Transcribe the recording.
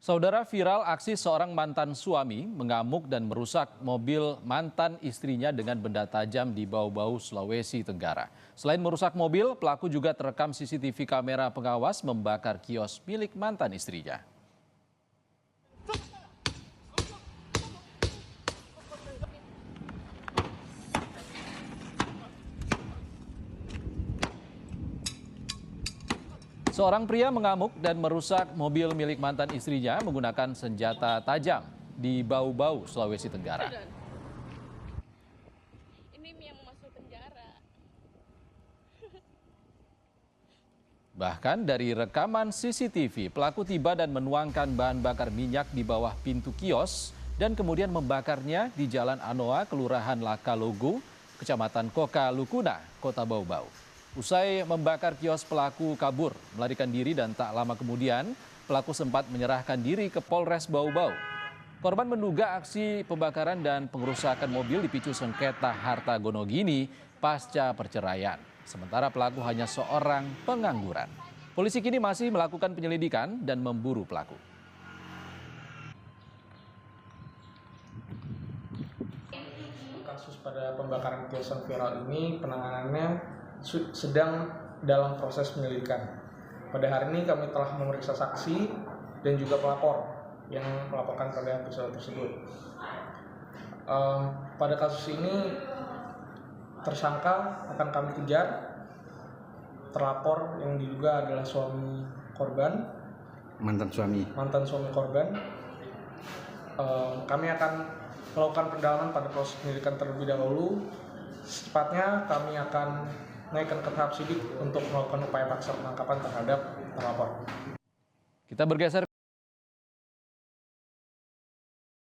Saudara, viral aksi seorang mantan suami mengamuk dan merusak mobil mantan istrinya dengan benda tajam di Bau-Bau, Sulawesi Tenggara. Selain merusak mobil, pelaku juga terekam CCTV kamera pengawas membakar kios milik mantan istrinya. Seorang pria mengamuk dan merusak mobil milik mantan istrinya menggunakan senjata tajam di Bau-Bau, Sulawesi Tenggara. Ini yang masuk penjara. Bahkan dari rekaman CCTV, pelaku tiba dan menuangkan bahan bakar minyak di bawah pintu kios dan kemudian membakarnya di Jalan Anoa, Kelurahan Lakalogo, Kecamatan Koka Lukuna, Kota Bau-Bau. Usai membakar kios, pelaku kabur, melarikan diri dan tak lama kemudian pelaku sempat menyerahkan diri ke Polres Bau-Bau. Korban menduga aksi pembakaran dan pengerusakan mobil dipicu sengketa harta gonogini pasca perceraian. Sementara pelaku hanya seorang pengangguran. Polisi kini masih melakukan penyelidikan dan memburu pelaku. Kasus pada pembakaran kios yang viral ini penanganannya sedang dalam proses penyelidikan. Pada hari ini kami telah memeriksa saksi dan juga pelapor yang melaporkan pada peristiwa tersebut. Pada kasus ini tersangka akan kami kejar, terlapor yang diduga adalah suami korban, mantan suami korban. Kami akan melakukan pendalaman pada proses penyelidikan terlebih dahulu. Secepatnya kami akan naikkan ke tahap sidik untuk melakukan upaya paksa penangkapan terhadap terlapor. Kita bergeser